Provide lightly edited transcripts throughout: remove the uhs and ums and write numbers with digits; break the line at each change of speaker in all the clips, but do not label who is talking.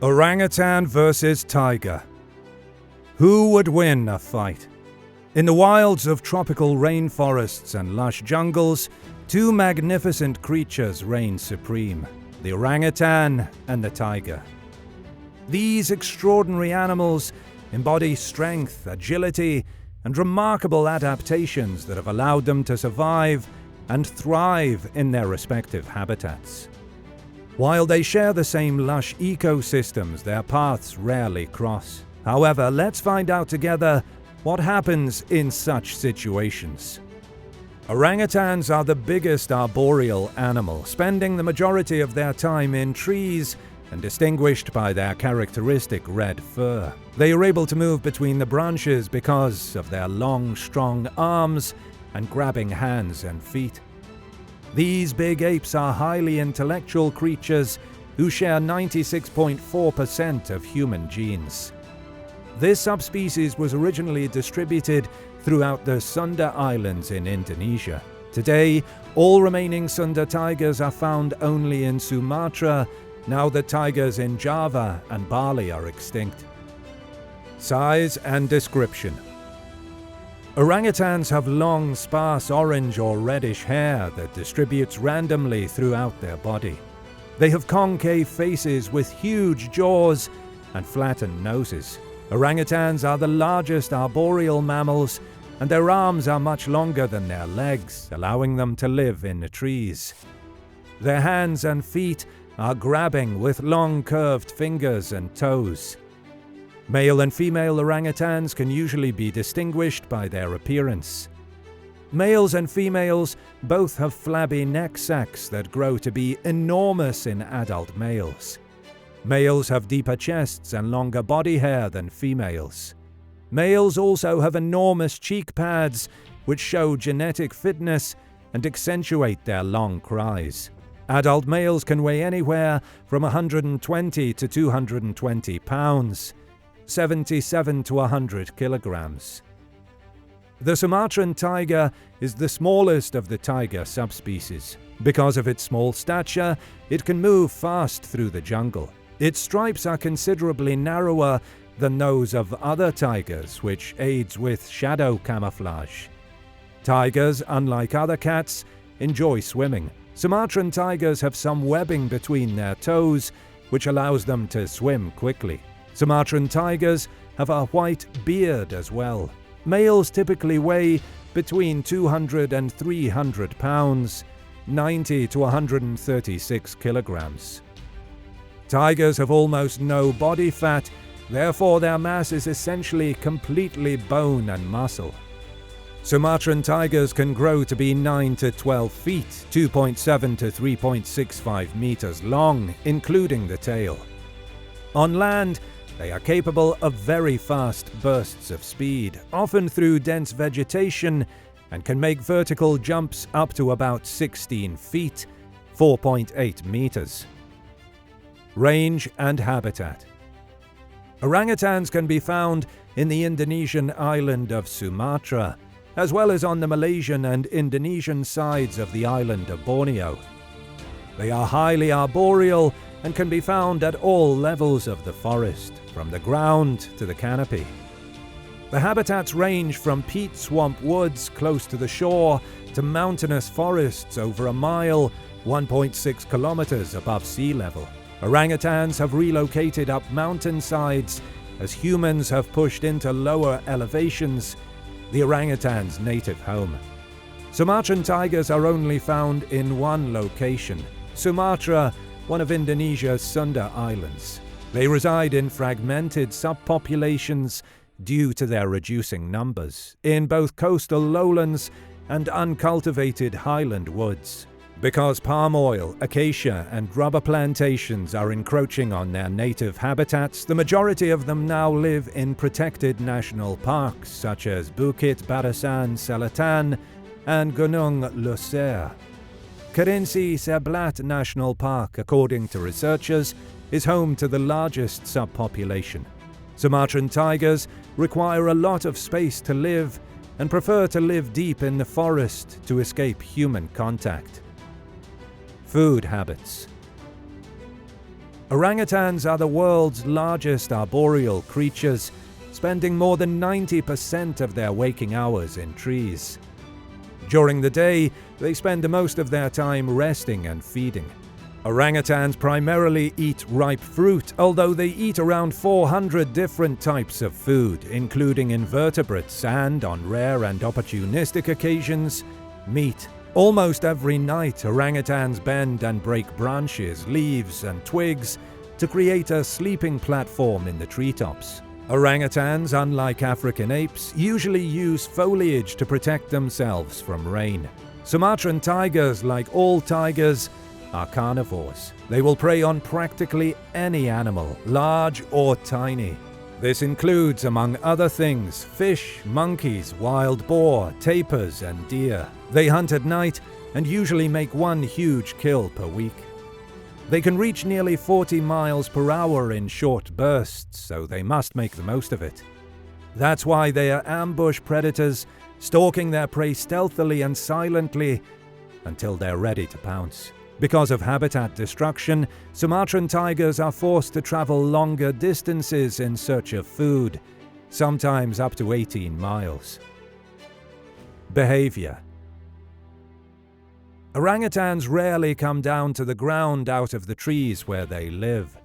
Orangutan versus tiger. Who would win a fight? In the wilds of tropical rainforests and lush jungles, two magnificent creatures reign supreme, the orangutan and the tiger. These extraordinary animals embody strength, agility, and remarkable adaptations that have allowed them to survive and thrive in their respective habitats. While they share the same lush ecosystems, their paths rarely cross. However, let's find out together what happens in such situations. Orangutans are the biggest arboreal animal, spending the majority of their time in trees and distinguished by their characteristic red fur. They are able to move between the branches because of their long, strong arms and grabbing hands and feet. These big apes are highly intellectual creatures who share 96.4% of human genes. This subspecies was originally distributed throughout the Sunda Islands in Indonesia. Today, all remaining Sunda tigers are found only in Sumatra, now that tigers in Java and Bali are extinct. Size and description. Orangutans have long, sparse orange or reddish hair that distributes randomly throughout their body. They have concave faces with huge jaws and flattened noses. Orangutans are the largest arboreal mammals, and their arms are much longer than their legs, allowing them to live in the trees. Their hands and feet are grabbing with long curved fingers and toes. Male and female orangutans can usually be distinguished by their appearance. Males and females both have flabby neck sacs that grow to be enormous in adult males. Males have deeper chests and longer body hair than females. Males also have enormous cheek pads, which show genetic fitness and accentuate their long cries. Adult males can weigh anywhere from 120 to 220 pounds. 77 to 100 kilograms. The Sumatran tiger is the smallest of the tiger subspecies. Because of its small stature, it can move fast through the jungle. Its stripes are considerably narrower than those of other tigers, which aids with shadow camouflage. Tigers, unlike other cats, enjoy swimming. Sumatran tigers have some webbing between their toes, which allows them to swim quickly. Sumatran tigers have a white beard as well. Males typically weigh between 200 and 300 pounds, 90 to 136 kilograms. Tigers have almost no body fat, therefore their mass is essentially completely bone and muscle. Sumatran tigers can grow to be 9 to 12 feet, 2.7 to 3.65 meters long, including the tail. On land, they are capable of very fast bursts of speed, often through dense vegetation, and can make vertical jumps up to about 16 feet, 4.8 meters. Range and habitat. Orangutans can be found in the Indonesian island of Sumatra, as well as on the Malaysian and Indonesian sides of the island of Borneo. They are highly arboreal and can be found at all levels of the forest, from the ground to the canopy. The habitats range from peat swamp woods close to the shore to mountainous forests over a mile, 1.6 kilometers above sea level. Orangutans have relocated up mountainsides as humans have pushed into lower elevations, the orangutan's native home. Sumatran tigers are only found in one location, Sumatra, one of Indonesia's Sunda Islands. They reside in fragmented subpopulations due to their reducing numbers, in both coastal lowlands and uncultivated highland woods. Because palm oil, acacia, and rubber plantations are encroaching on their native habitats, the majority of them now live in protected national parks such as Bukit Barisan Selatan and Gunung Luser. Kerinci Seblat National Park, according to researchers, is home to the largest subpopulation. Sumatran tigers require a lot of space to live and prefer to live deep in the forest to escape human contact. Food habits. Orangutans are the world's largest arboreal creatures, spending more than 90% of their waking hours in trees. During the day, they spend most of their time resting and feeding. Orangutans primarily eat ripe fruit, although they eat around 400 different types of food, including invertebrates and, on rare and opportunistic occasions, meat. Almost every night, orangutans bend and break branches, leaves, and twigs to create a sleeping platform in the treetops. Orangutans, unlike African apes, usually use foliage to protect themselves from rain. Sumatran tigers, like all tigers, are carnivores. They will prey on practically any animal, large or tiny. This includes, among other things, fish, monkeys, wild boar, tapirs, and deer. They hunt at night and usually make one huge kill per week. They can reach nearly 40 miles per hour in short bursts, so they must make the most of it. That's why they are ambush predators, stalking their prey stealthily and silently until they're ready to pounce. Because of habitat destruction, Sumatran tigers are forced to travel longer distances in search of food, sometimes up to 18 miles. Behavior. Orangutans rarely come down to the ground out of the trees where they live.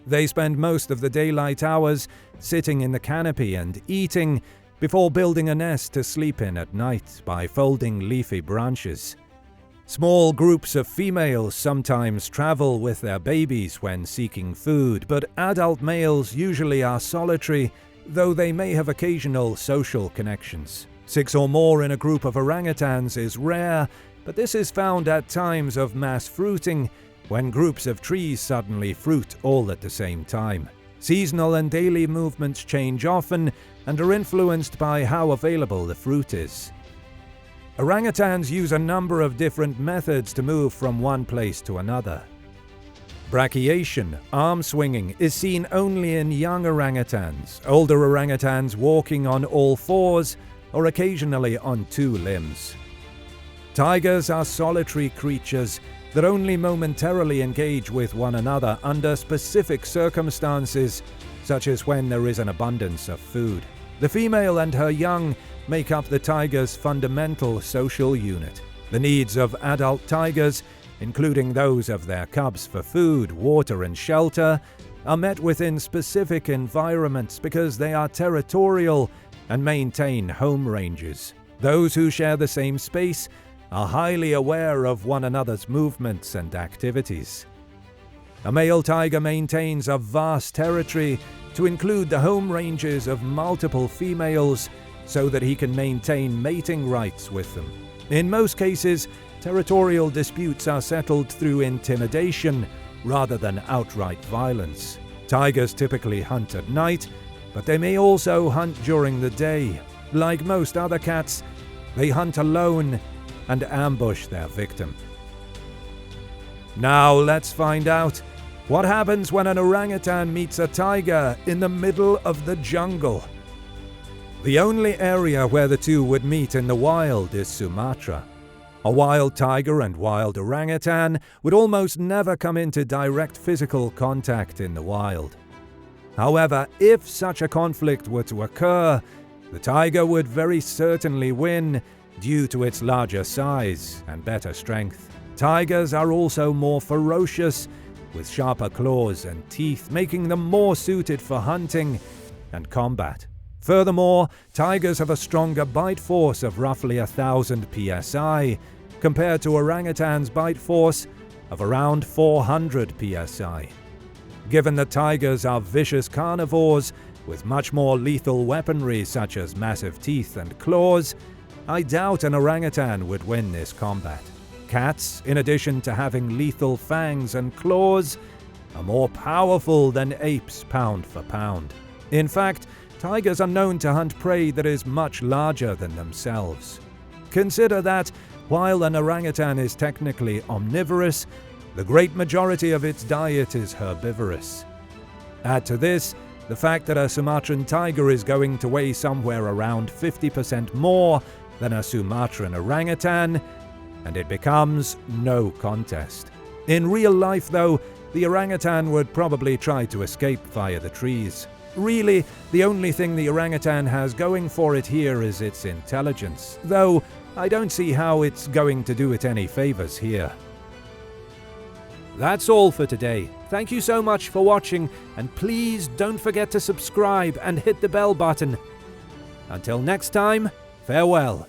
They spend most of the daylight hours sitting in the canopy and eating before building a nest to sleep in at night by folding leafy branches. Small groups of females sometimes travel with their babies when seeking food, but adult males usually are solitary, though they may have occasional social connections. 6 or more in a group of orangutans is rare, but this is found at times of mass fruiting, when groups of trees suddenly fruit all at the same time. Seasonal and daily movements change often and are influenced by how available the fruit is. Orangutans use a number of different methods to move from one place to another. Brachiation, arm swinging, is seen only in young orangutans, older orangutans walking on all fours or occasionally on 2 limbs. Tigers are solitary creatures that only momentarily engage with one another under specific circumstances, such as when there is an abundance of food. The female and her young make up the tiger's fundamental social unit. The needs of adult tigers, including those of their cubs for food, water, and shelter, are met within specific environments because they are territorial and maintain home ranges. Those who share the same space are highly aware of one another's movements and activities. A male tiger maintains a vast territory to include the home ranges of multiple females so that he can maintain mating rights with them. In most cases, territorial disputes are settled through intimidation rather than outright violence. Tigers typically hunt at night, but they may also hunt during the day. Like most other cats, they hunt alone and ambush their victim. Now let's find out what happens when an orangutan meets a tiger in the middle of the jungle. The only area where the two would meet in the wild is Sumatra. A wild tiger and wild orangutan would almost never come into direct physical contact in the wild. However, if such a conflict were to occur, the tiger would very certainly win due to its larger size and better strength. Tigers are also more ferocious, with sharper claws and teeth, making them more suited for hunting and combat. Furthermore, tigers have a stronger bite force of roughly 1,000 psi, compared to orangutans' bite force of around 400 psi. Given that tigers are vicious carnivores with much more lethal weaponry such as massive teeth and claws, I doubt an orangutan would win this combat. Cats, in addition to having lethal fangs and claws, are more powerful than apes pound for pound. In fact, tigers are known to hunt prey that is much larger than themselves. Consider that, while an orangutan is technically omnivorous, the great majority of its diet is herbivorous. Add to this the fact that a Sumatran tiger is going to weigh somewhere around 50% more than a Sumatran orangutan, and it becomes no contest. In real life, though, the orangutan would probably try to escape via the trees. Really, the only thing the orangutan has going for it here is its intelligence, though I don't see how it's going to do it any favors here. That's all for today. Thank you so much for watching, and please don't forget to subscribe and hit the bell button. Until next time, farewell.